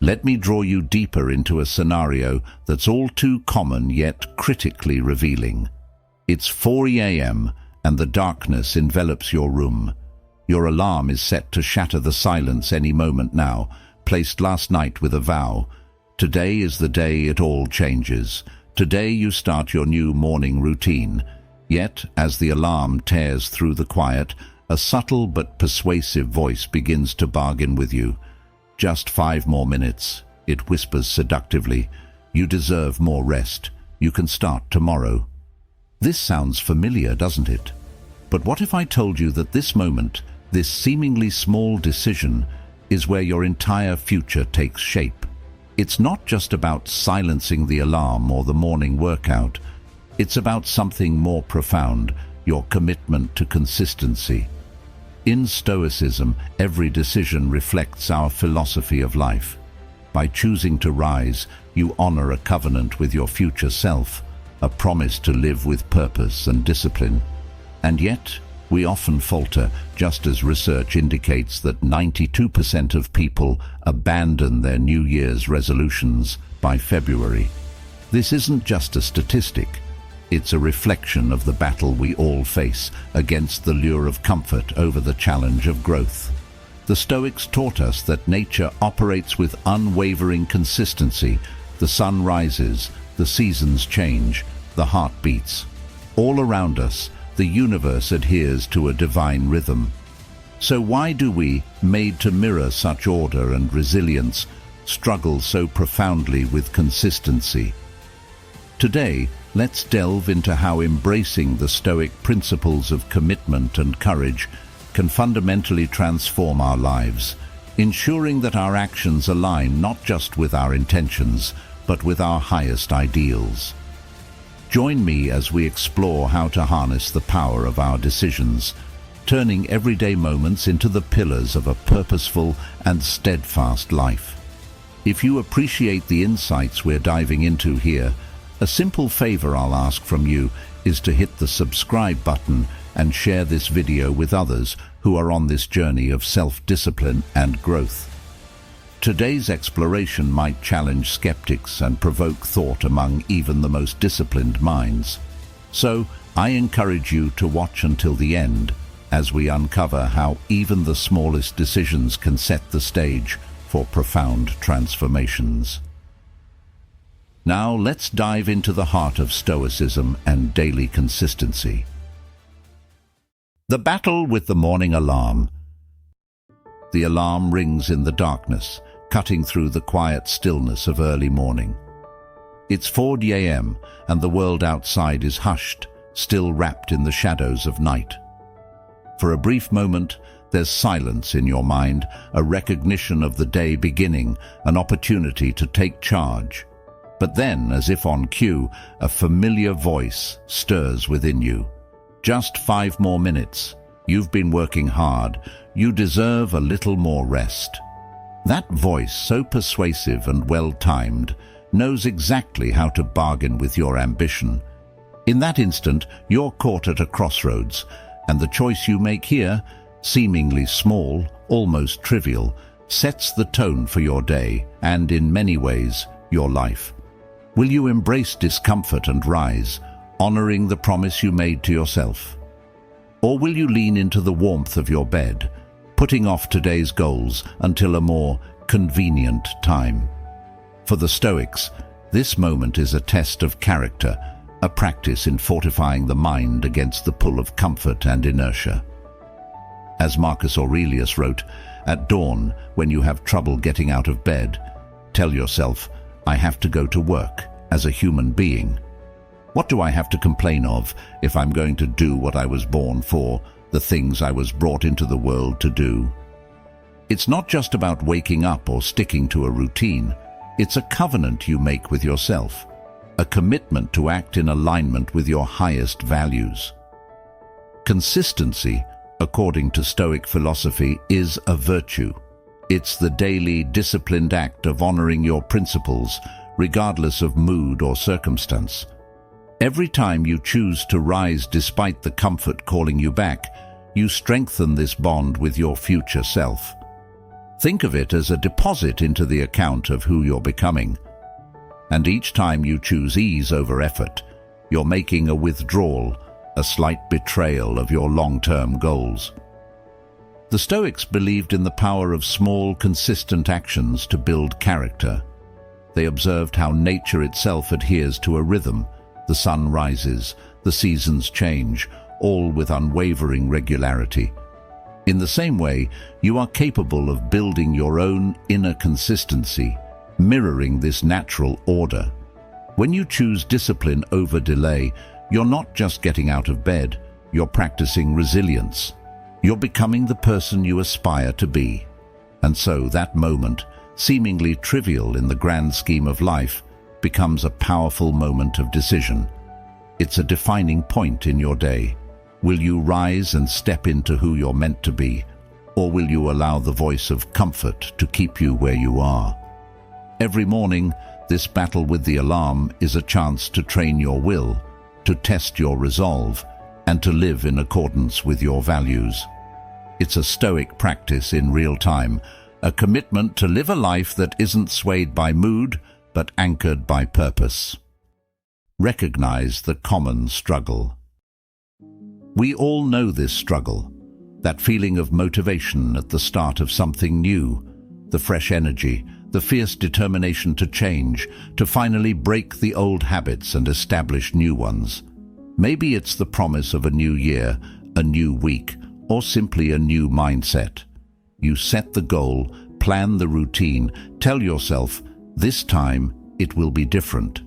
let me draw you deeper into a scenario that's all too common yet critically revealing. It's 4 a.m. and the darkness envelops your room. Your alarm is set to shatter the silence any moment now, placed last night with a vow. Today is the day it all changes. Today you start your new morning routine. Yet, as the alarm tears through the quiet, a subtle but persuasive voice begins to bargain with you. Just 5 more minutes, it whispers seductively. You deserve more rest. You can start tomorrow. This sounds familiar, doesn't it? But what if I told you that this moment, this seemingly small decision, is where your entire future takes shape? It's not just about silencing the alarm or the morning workout. It's about something more profound, your commitment to consistency. In Stoicism, every decision reflects our philosophy of life. By choosing to rise, you honor a covenant with your future self, a promise to live with purpose and discipline. And yet, we often falter, just as research indicates that 92% of people abandon their New Year's resolutions by February. This isn't just a statistic. It's a reflection of the battle we all face against the lure of comfort over the challenge of growth. The Stoics taught us that nature operates with unwavering consistency. The sun rises, the seasons change, the heart beats. All around us, the universe adheres to a divine rhythm. So why do we, made to mirror such order and resilience, struggle so profoundly with consistency? Today, let's delve into how embracing the Stoic principles of commitment and courage can fundamentally transform our lives, ensuring that our actions align not just with our intentions, but with our highest ideals. Join me as we explore how to harness the power of our decisions, turning everyday moments into the pillars of a purposeful and steadfast life. If you appreciate the insights we're diving into here, a simple favor I'll ask from you is to hit the subscribe button and share this video with others who are on this journey of self-discipline and growth. Today's exploration might challenge skeptics and provoke thought among even the most disciplined minds. So, I encourage you to watch until the end as we uncover how even the smallest decisions can set the stage for profound transformations. Now let's dive into the heart of Stoicism and daily consistency. The battle with the morning alarm. The alarm rings in the darkness, cutting through the quiet stillness of early morning. It's 4 a.m. and the world outside is hushed, still wrapped in the shadows of night. For a brief moment, there's silence in your mind, a recognition of the day beginning, an opportunity to take charge. But then, as if on cue, a familiar voice stirs within you. Just 5 more minutes. You've been working hard. You deserve a little more rest. That voice, so persuasive and well-timed, knows exactly how to bargain with your ambition. In that instant, you're caught at a crossroads, and the choice you make here, seemingly small, almost trivial, sets the tone for your day and, in many ways, your life. Will you embrace discomfort and rise, honoring the promise you made to yourself? Or will you lean into the warmth of your bed, putting off today's goals until a more convenient time? For the Stoics, this moment is a test of character, a practice in fortifying the mind against the pull of comfort and inertia. As Marcus Aurelius wrote, "At dawn, when you have trouble getting out of bed, tell yourself, I have to go to work as a human being. What do I have to complain of if I'm going to do what I was born for, the things I was brought into the world to do?" It's not just about waking up or sticking to a routine. It's a covenant you make with yourself, a commitment to act in alignment with your highest values. Consistency, according to Stoic philosophy, is a virtue. It's the daily, disciplined act of honoring your principles, regardless of mood or circumstance. Every time you choose to rise despite the comfort calling you back, you strengthen this bond with your future self. Think of it as a deposit into the account of who you're becoming. And each time you choose ease over effort, you're making a withdrawal, a slight betrayal of your long-term goals. The Stoics believed in the power of small, consistent actions to build character. They observed how nature itself adheres to a rhythm. The sun rises, the seasons change, all with unwavering regularity. In the same way, you are capable of building your own inner consistency, mirroring this natural order. When you choose discipline over delay, you're not just getting out of bed, you're practicing resilience. You're becoming the person you aspire to be. And so that moment, seemingly trivial in the grand scheme of life, becomes a powerful moment of decision. It's a defining point in your day. Will you rise and step into who you're meant to be, or will you allow the voice of comfort to keep you where you are? Every morning, this battle with the alarm is a chance to train your will, to test your resolve, and to live in accordance with your values. It's a Stoic practice in real time, a commitment to live a life that isn't swayed by mood, but anchored by purpose. Recognize the common struggle. We all know this struggle, that feeling of motivation at the start of something new, the fresh energy, the fierce determination to change, to finally break the old habits and establish new ones. Maybe it's the promise of a new year, a new week, or simply a new mindset. You set the goal, plan the routine, tell yourself, this time it will be different.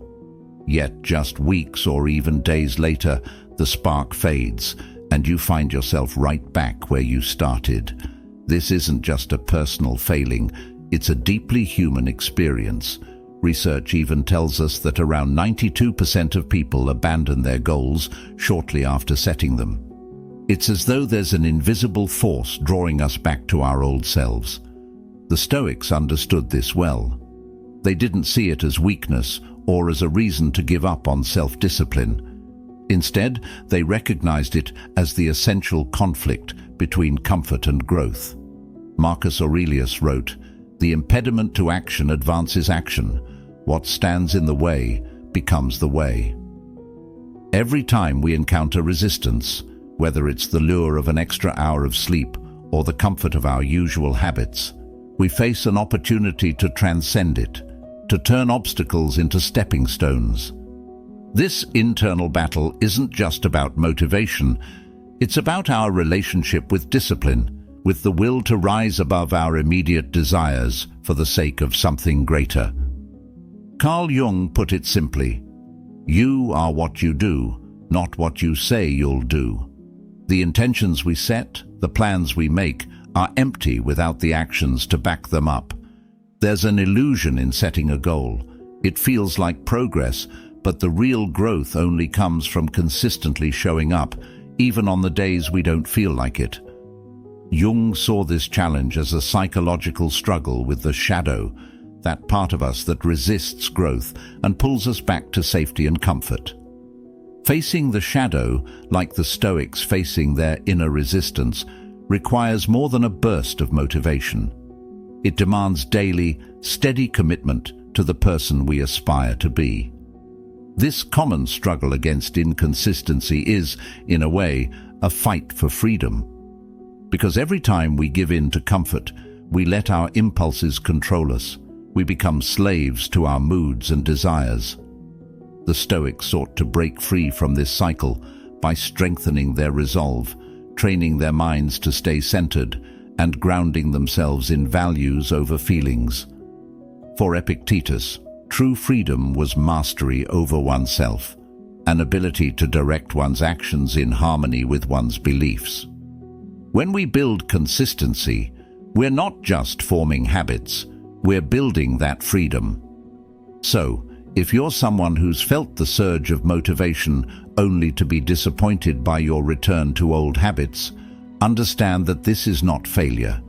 Yet just weeks or even days later, the spark fades, and you find yourself right back where you started. This isn't just a personal failing, it's a deeply human experience. Research even tells us that around 92% of people abandon their goals shortly after setting them. It's as though there's an invisible force drawing us back to our old selves. The Stoics understood this well. They didn't see it as weakness or as a reason to give up on self-discipline. Instead, they recognized it as the essential conflict between comfort and growth. Marcus Aurelius wrote, "The impediment to action advances action. What stands in the way becomes the way." Every time we encounter resistance, whether it's the lure of an extra hour of sleep or the comfort of our usual habits, we face an opportunity to transcend it, to turn obstacles into stepping stones. This internal battle isn't just about motivation, it's about our relationship with discipline, with the will to rise above our immediate desires for the sake of something greater. Carl Jung put it simply, "You are what you do, not what you say you'll do." The intentions we set, the plans we make, are empty without the actions to back them up. There's an illusion in setting a goal. It feels like progress, but the real growth only comes from consistently showing up, even on the days we don't feel like it. Jung saw this challenge as a psychological struggle with the shadow, that part of us that resists growth and pulls us back to safety and comfort. Facing the shadow, like the Stoics facing their inner resistance, requires more than a burst of motivation. It demands daily, steady commitment to the person we aspire to be. This common struggle against inconsistency is, in a way, a fight for freedom. Because every time we give in to comfort, we let our impulses control us. We become slaves to our moods and desires. The Stoics sought to break free from this cycle by strengthening their resolve, training their minds to stay centered, and grounding themselves in values over feelings. For Epictetus, true freedom was mastery over oneself, an ability to direct one's actions in harmony with one's beliefs. When we build consistency, we're not just forming habits, we're building that freedom. So, if you're someone who's felt the surge of motivation only to be disappointed by your return to old habits, understand that this is not failure.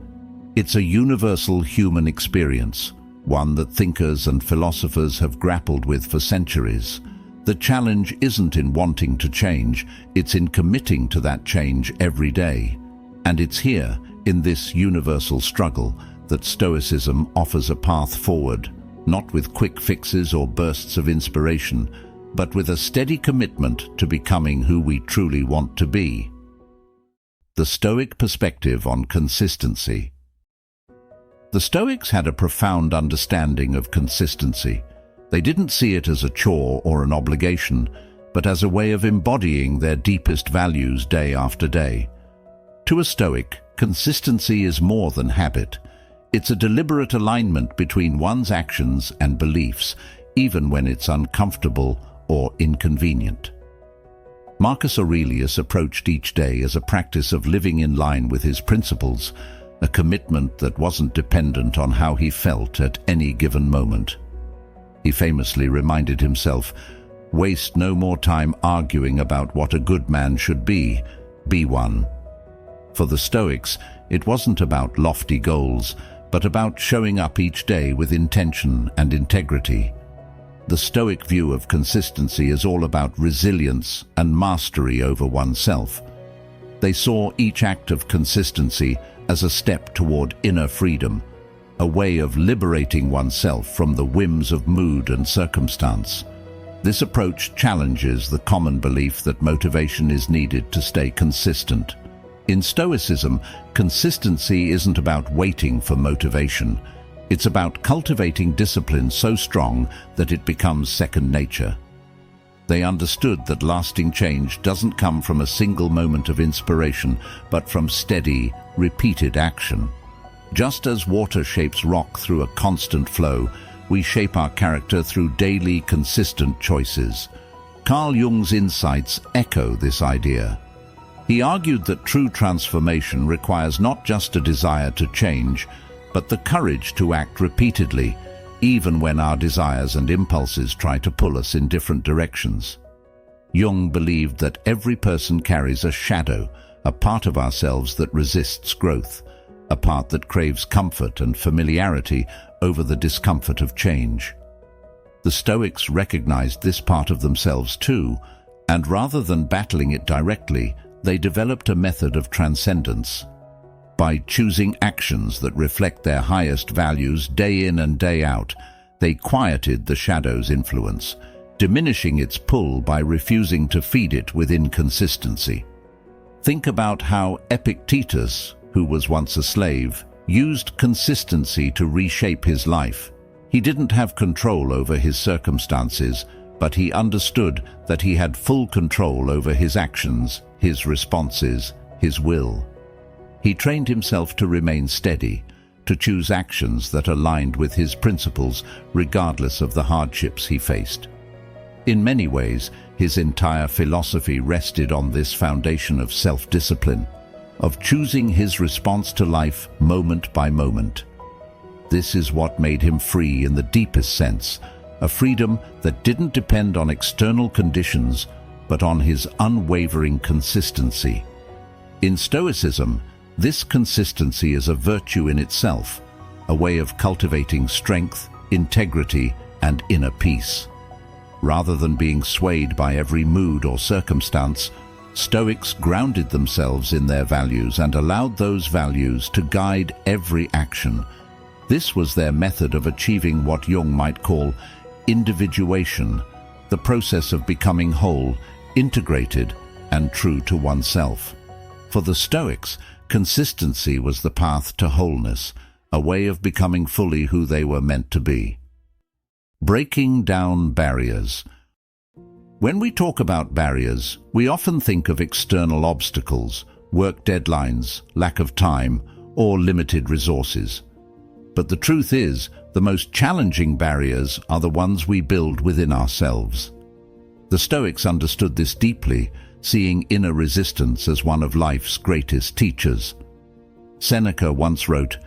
It's a universal human experience, one that thinkers and philosophers have grappled with for centuries. The challenge isn't in wanting to change, it's in committing to that change every day. And it's here, in this universal struggle, that Stoicism offers a path forward, not with quick fixes or bursts of inspiration, but with a steady commitment to becoming who we truly want to be. The Stoic perspective on consistency. The Stoics had a profound understanding of consistency. They didn't see it as a chore or an obligation, but as a way of embodying their deepest values day after day. To a Stoic, consistency is more than habit. It's a deliberate alignment between one's actions and beliefs, even when it's uncomfortable or inconvenient. Marcus Aurelius approached each day as a practice of living in line with his principles, a commitment that wasn't dependent on how he felt at any given moment. He famously reminded himself, "Waste no more time arguing about what a good man should be one." For the Stoics, it wasn't about lofty goals, but about showing up each day with intention and integrity. The Stoic view of consistency is all about resilience and mastery over oneself. They saw each act of consistency as a step toward inner freedom, a way of liberating oneself from the whims of mood and circumstance. This approach challenges the common belief that motivation is needed to stay consistent. In Stoicism, consistency isn't about waiting for motivation. It's about cultivating discipline so strong that it becomes second nature. They understood that lasting change doesn't come from a single moment of inspiration, but from steady, repeated action. Just as water shapes rock through a constant flow, we shape our character through daily, consistent choices. Carl Jung's insights echo this idea. He argued that true transformation requires not just a desire to change, but the courage to act repeatedly, even when our desires and impulses try to pull us in different directions. Jung believed that every person carries a shadow, a part of ourselves that resists growth, a part that craves comfort and familiarity over the discomfort of change. The Stoics recognized this part of themselves too, and rather than battling it directly, they developed a method of transcendence. By choosing actions that reflect their highest values day in and day out, they quieted the shadow's influence, diminishing its pull by refusing to feed it with inconsistency. Think about how Epictetus, who was once a slave, used consistency to reshape his life. He didn't have control over his circumstances, but he understood that he had full control over his actions, his responses, his will. He trained himself to remain steady, to choose actions that aligned with his principles regardless of the hardships he faced. In many ways, his entire philosophy rested on this foundation of self-discipline, of choosing his response to life moment by moment. This is what made him free in the deepest sense, a freedom that didn't depend on external conditions, but on his unwavering consistency. In Stoicism, this consistency is a virtue in itself, a way of cultivating strength, integrity, and inner peace. Rather than being swayed by every mood or circumstance, Stoics grounded themselves in their values and allowed those values to guide every action. This was their method of achieving what Jung might call individuation, the process of becoming whole, integrated, and true to oneself. For the Stoics, consistency was the path to wholeness, a way of becoming fully who they were meant to be. Breaking down barriers. When we talk about barriers, we often think of external obstacles, work deadlines, lack of time, or limited resources. But the truth is, the most challenging barriers are the ones we build within ourselves. The Stoics understood this deeply, seeing inner resistance as one of life's greatest teachers. Seneca once wrote,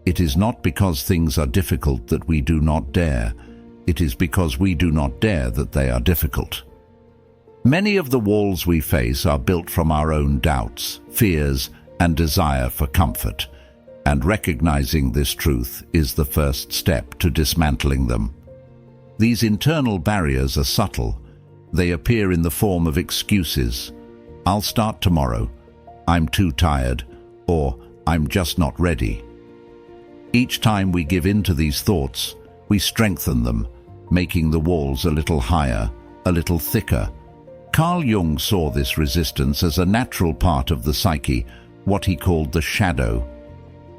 "It is not because things are difficult that we do not dare. It is because we do not dare that they are difficult." Many of the walls we face are built from our own doubts, fears, and desire for comfort, and recognizing this truth is the first step to dismantling them. These internal barriers are subtle. They appear in the form of excuses. "I'll start tomorrow," "I'm too tired," or "I'm just not ready." Each time we give in to these thoughts, we strengthen them, making the walls a little higher, a little thicker. Carl Jung saw this resistance as a natural part of the psyche, what he called the shadow.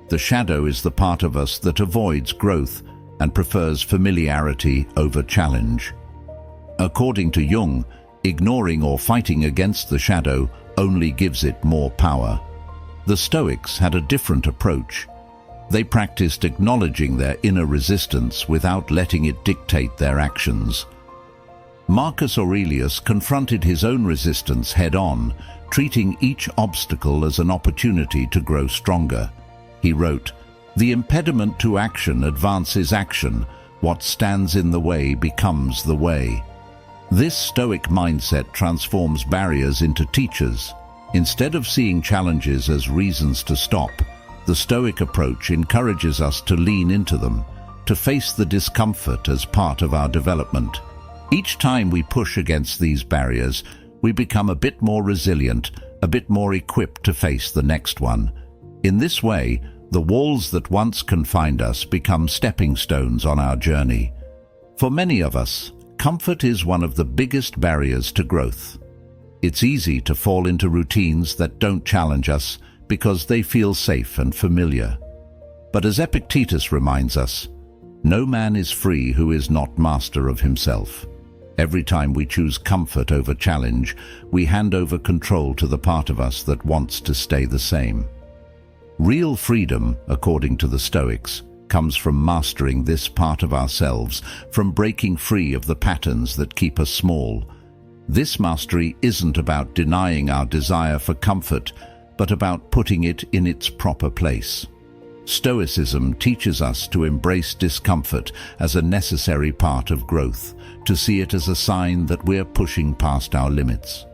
The shadow is the part of us that avoids growth and prefers familiarity over challenge. According to Jung, ignoring or fighting against the shadow only gives it more power. The Stoics had a different approach. They practiced acknowledging their inner resistance without letting it dictate their actions. Marcus Aurelius confronted his own resistance head-on, treating each obstacle as an opportunity to grow stronger. He wrote, "The impediment to action advances action. What stands in the way becomes the way." This Stoic mindset transforms barriers into teachers. Instead of seeing challenges as reasons to stop, the Stoic approach encourages us to lean into them, to face the discomfort as part of our development. Each time we push against these barriers, we become a bit more resilient, a bit more equipped to face the next one. In this way, the walls that once confined us become stepping stones on our journey. For many of us, comfort is one of the biggest barriers to growth. It's easy to fall into routines that don't challenge us because they feel safe and familiar. But as Epictetus reminds us, no man is free who is not master of himself. Every time we choose comfort over challenge, we hand over control to the part of us that wants to stay the same. Real freedom, according to the Stoics, comes from mastering this part of ourselves, from breaking free of the patterns that keep us small. This mastery isn't about denying our desire for comfort, but about putting it in its proper place. Stoicism teaches us to embrace discomfort as a necessary part of growth, to see it as a sign that we're pushing past our limits.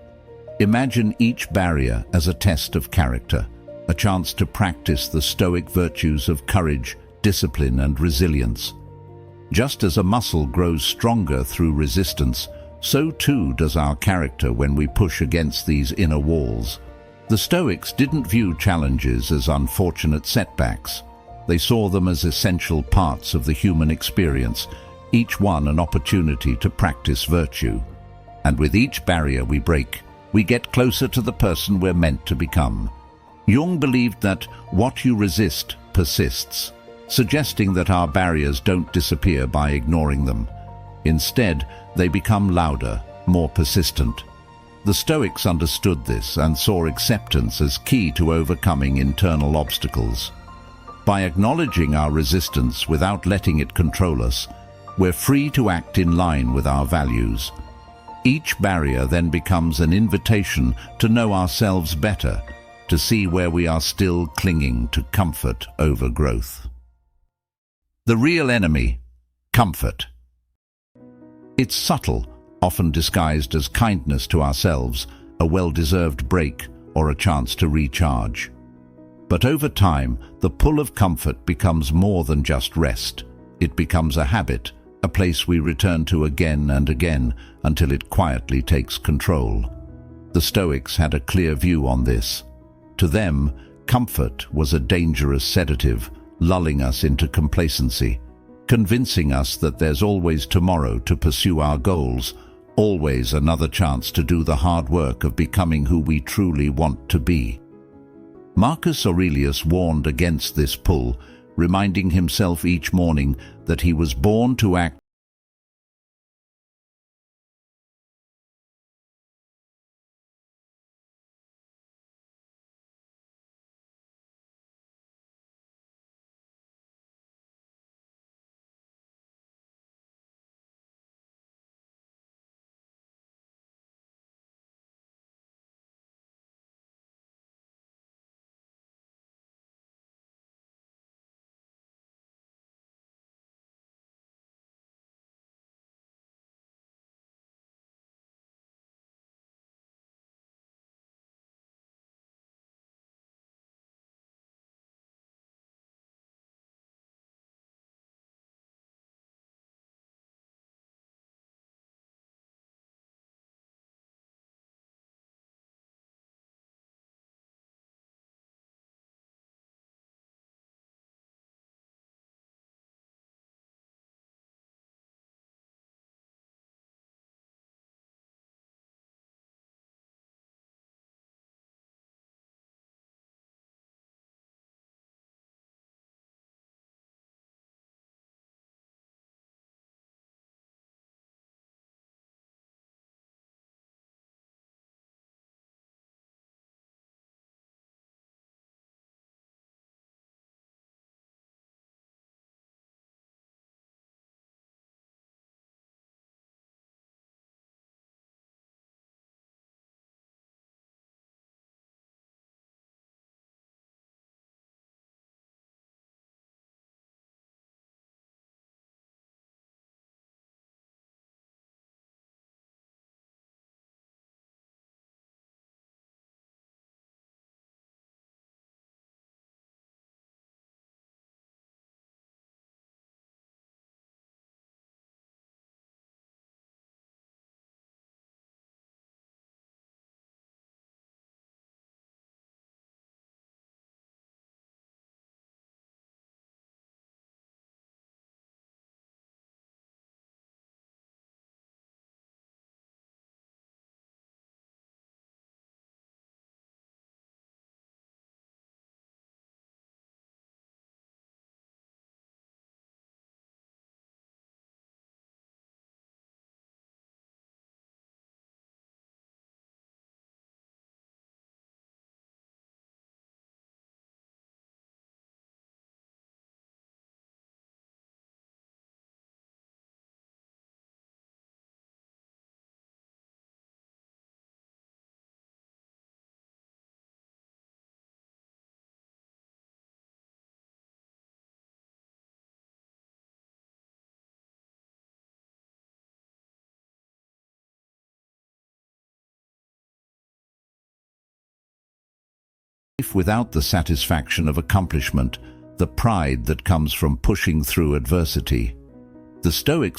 Imagine each barrier as a test of character, a chance to practice the Stoic virtues of courage, discipline, and resilience. Just as a muscle grows stronger through resistance, so too does our character when we push against these inner walls. The Stoics didn't view challenges as unfortunate setbacks. They saw them as essential parts of the human experience, each one an opportunity to practice virtue. And with each barrier we break, we get closer to the person we're meant to become. Jung believed that what you resist persists, suggesting that our barriers don't disappear by ignoring them. Instead, they become louder, more persistent. The Stoics understood this and saw acceptance as key to overcoming internal obstacles. By acknowledging our resistance without letting it control us, we're free to act in line with our values. Each barrier then becomes an invitation to know ourselves better, to see where we are still clinging to comfort over growth. The real enemy, comfort. It's subtle, often disguised as kindness to ourselves, a well-deserved break, or a chance to recharge. But over time, the pull of comfort becomes more than just rest. It becomes a habit, a place we return to again and again until it quietly takes control. The Stoics had a clear view on this. To them, comfort was a dangerous sedative, lulling us into complacency, convincing us that there's always tomorrow to pursue our goals, always another chance to do the hard work of becoming who we truly want to be. Marcus Aurelius warned against this pull, reminding himself each morning that he was born to act life without the satisfaction of accomplishment, the pride that comes from pushing through adversity. The Stoics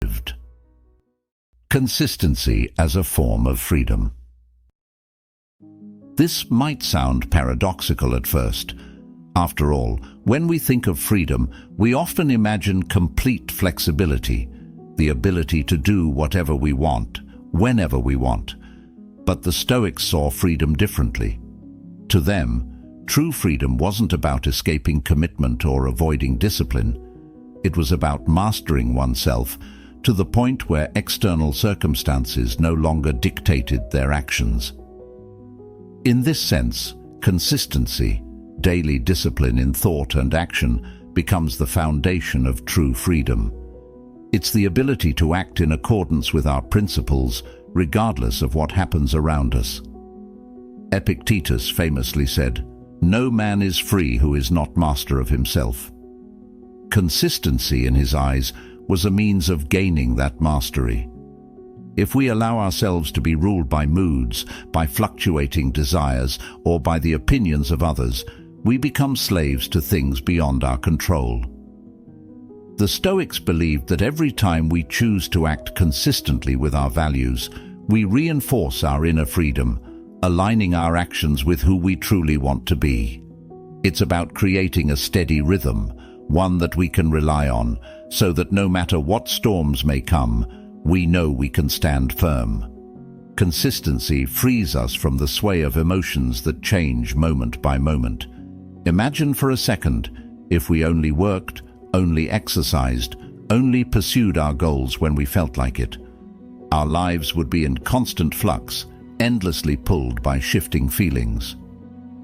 lived. Consistency as a form of freedom. This might sound paradoxical at first. After all, when we think of freedom, we often imagine complete flexibility, the ability to do whatever we want, whenever we want. But the Stoics saw freedom differently. To them, true freedom wasn't about escaping commitment or avoiding discipline. It was about mastering oneself to the point where external circumstances no longer dictated their actions. In this sense, consistency, daily discipline in thought and action, becomes the foundation of true freedom. It's the ability to act in accordance with our principles, regardless of what happens around us. Epictetus famously said, "No man is free who is not master of himself." Consistency, in his eyes, was a means of gaining that mastery. If we allow ourselves to be ruled by moods, by fluctuating desires, or by the opinions of others, we become slaves to things beyond our control. The Stoics believed that every time we choose to act consistently with our values, we reinforce our inner freedom, aligning our actions with who we truly want to be. It's about creating a steady rhythm, one that we can rely on, so that no matter what storms may come, we know we can stand firm. Consistency frees us from the sway of emotions that change moment by moment. Imagine for a second if we only worked, only exercised, only pursued our goals when we felt like it. Our lives would be in constant flux, endlessly pulled by shifting feelings.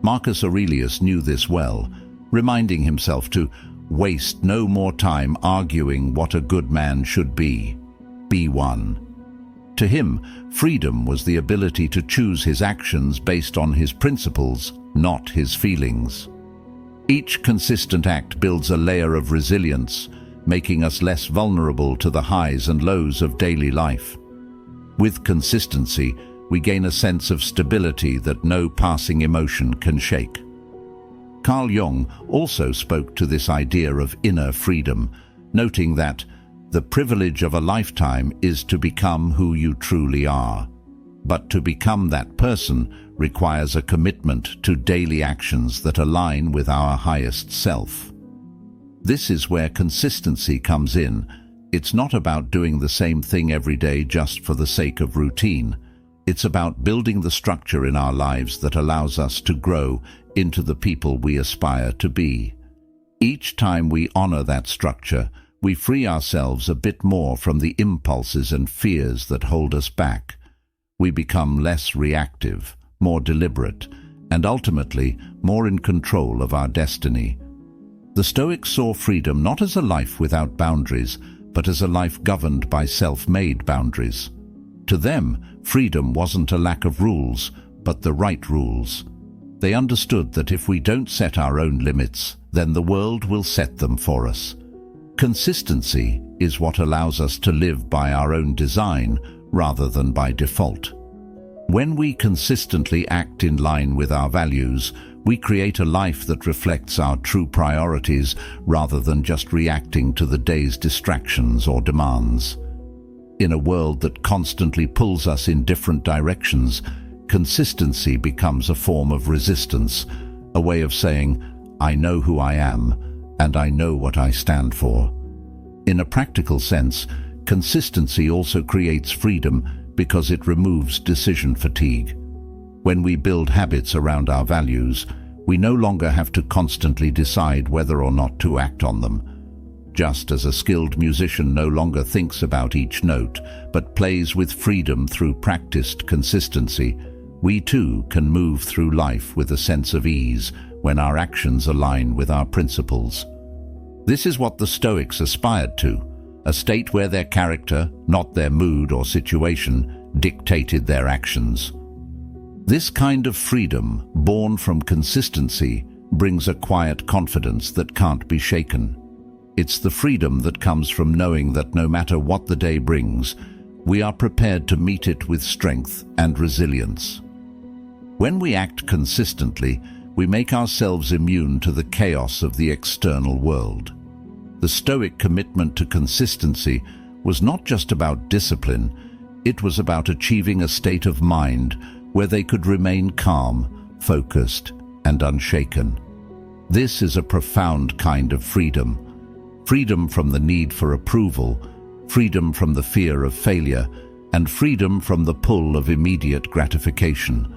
Marcus Aurelius knew this well, reminding himself to waste no more time arguing what a good man should be. Be one. To him, freedom was the ability to choose his actions based on his principles, not his feelings. Each consistent act builds a layer of resilience, making us less vulnerable to the highs and lows of daily life. With consistency, we gain a sense of stability that no passing emotion can shake. Carl Jung also spoke to this idea of inner freedom, noting that the privilege of a lifetime is to become who you truly are. But to become that person requires a commitment to daily actions that align with our highest self. This is where consistency comes in. It's not about doing the same thing every day just for the sake of routine. It's about building the structure in our lives that allows us to grow into the people we aspire to be. Each time we honor that structure, we free ourselves a bit more from the impulses and fears that hold us back. We become less reactive, more deliberate, and ultimately more in control of our destiny. The Stoics saw freedom not as a life without boundaries, but as a life governed by self-made boundaries. To them, freedom wasn't a lack of rules, but the right rules. They understood that if we don't set our own limits, then the world will set them for us. Consistency is what allows us to live by our own design rather than by default. When we consistently act in line with our values, we create a life that reflects our true priorities rather than just reacting to the day's distractions or demands. In a world that constantly pulls us in different directions, consistency becomes a form of resistance, a way of saying, I know who I am, and I know what I stand for. In a practical sense, consistency also creates freedom because it removes decision fatigue. When we build habits around our values, we no longer have to constantly decide whether or not to act on them. Just as a skilled musician no longer thinks about each note, but plays with freedom through practiced consistency, we too can move through life with a sense of ease when our actions align with our principles. This is what the Stoics aspired to, a state where their character, not their mood or situation, dictated their actions. This kind of freedom, born from consistency, brings a quiet confidence that can't be shaken. It's the freedom that comes from knowing that no matter what the day brings, we are prepared to meet it with strength and resilience. When we act consistently, we make ourselves immune to the chaos of the external world. The Stoic commitment to consistency was not just about discipline, it was about achieving a state of mind where they could remain calm, focused, and unshaken. This is a profound kind of freedom. Freedom from the need for approval, freedom from the fear of failure, and freedom from the pull of immediate gratification.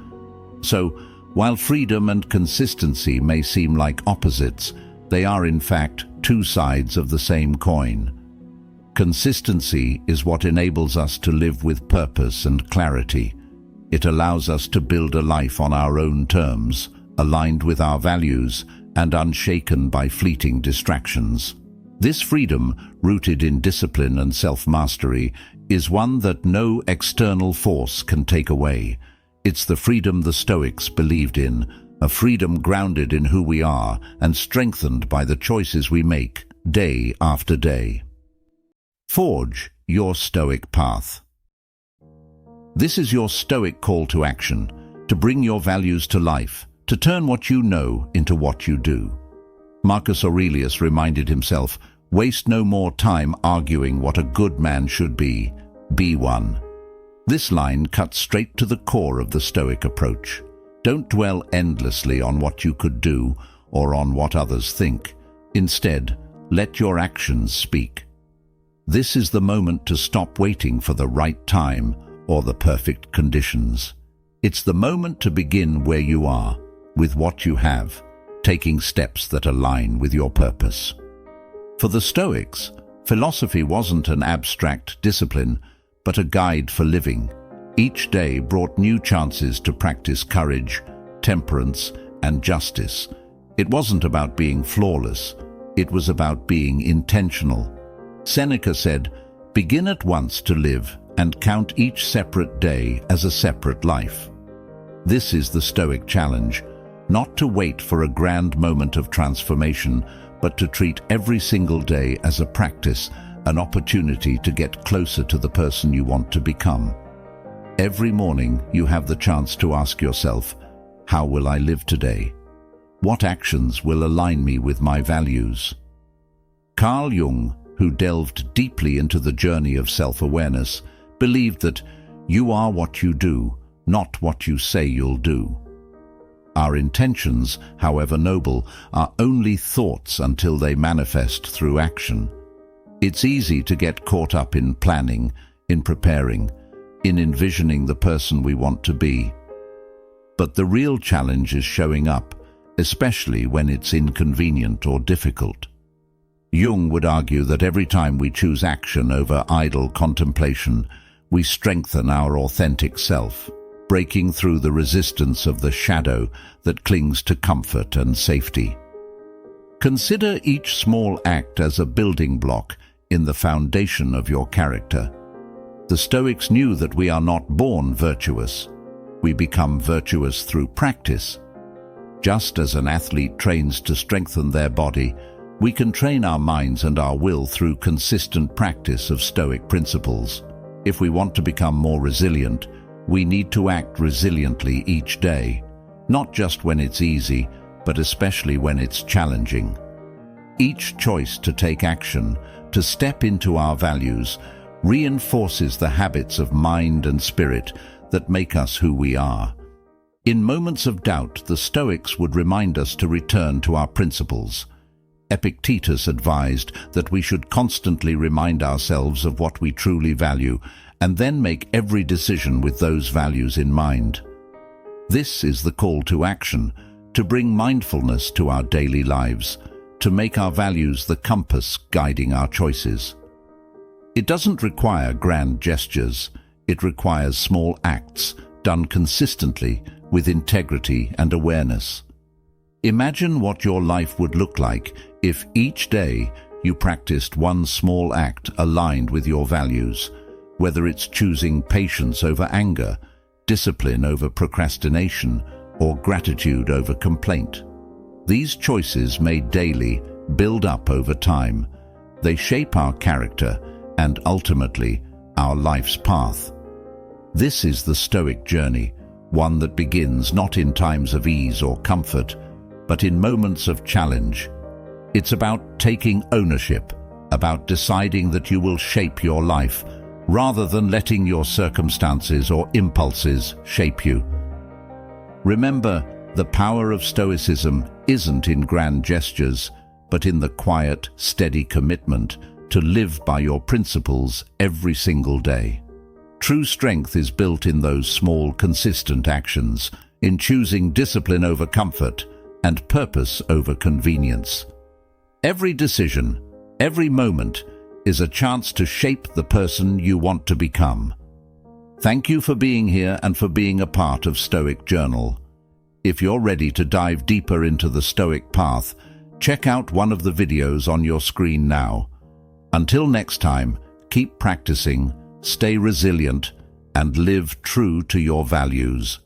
So, while freedom and consistency may seem like opposites, they are in fact two sides of the same coin. Consistency is what enables us to live with purpose and clarity. It allows us to build a life on our own terms, aligned with our values, and unshaken by fleeting distractions. This freedom, rooted in discipline and self-mastery, is one that no external force can take away. It's the freedom the Stoics believed in, a freedom grounded in who we are and strengthened by the choices we make day after day. Forge your Stoic path. This is your Stoic call to action, to bring your values to life, to turn what you know into what you do. Marcus Aurelius reminded himself, "Waste no more time arguing what a good man should be one." This line cuts straight to the core of the Stoic approach. Don't dwell endlessly on what you could do or on what others think. Instead, let your actions speak. This is the moment to stop waiting for the right time or the perfect conditions. It's the moment to begin where you are, with what you have, taking steps that align with your purpose. For the Stoics, philosophy wasn't an abstract discipline, but a guide for living. Each day brought new chances to practice courage, temperance, and justice. It wasn't about being flawless, it was about being intentional. Seneca said, "Begin at once to live and count each separate day as a separate life." This is the Stoic challenge, not to wait for a grand moment of transformation, but to treat every single day as a practice, an opportunity to get closer to the person you want to become. Every morning you have the chance to ask yourself, how will I live today? What actions will align me with my values? Carl Jung, who delved deeply into the journey of self-awareness, believed that you are what you do, not what you say you'll do. Our intentions, however noble, are only thoughts until they manifest through action. It's easy to get caught up in planning, in preparing, in envisioning the person we want to be. But the real challenge is showing up, especially when it's inconvenient or difficult. Jung would argue that every time we choose action over idle contemplation, we strengthen our authentic self, breaking through the resistance of the shadow that clings to comfort and safety. Consider each small act as a building block in the foundation of your character. The Stoics knew that we are not born virtuous. We become virtuous through practice. Just as an athlete trains to strengthen their body, we can train our minds and our will through consistent practice of Stoic principles. If we want to become more resilient, we need to act resiliently each day, not just when it's easy, but especially when it's challenging. Each choice to take action, to step into our values, reinforces the habits of mind and spirit that make us who we are. In moments of doubt, the Stoics would remind us to return to our principles. Epictetus advised that we should constantly remind ourselves of what we truly value and then make every decision with those values in mind. This is the call to action, to bring mindfulness to our daily lives, to make our values the compass guiding our choices. It doesn't require grand gestures, it requires small acts done consistently with integrity and awareness. Imagine what your life would look like if each day you practiced one small act aligned with your values, whether it's choosing patience over anger, discipline over procrastination, or gratitude over complaint. These choices made daily build up over time. They shape our character and ultimately our life's path. This is the Stoic journey, one that begins not in times of ease or comfort, but in moments of challenge. It's about taking ownership, about deciding that you will shape your life, rather than letting your circumstances or impulses shape you. Remember, the power of Stoicism isn't in grand gestures, but in the quiet, steady commitment to live by your principles every single day. True strength is built in those small, consistent actions, in choosing discipline over comfort and purpose over convenience. Every decision, every moment, is a chance to shape the person you want to become. Thank you for being here and for being a part of Stoic Journal. If you're ready to dive deeper into the Stoic path, check out one of the videos on your screen now. Until next time, keep practicing, stay resilient, and live true to your values.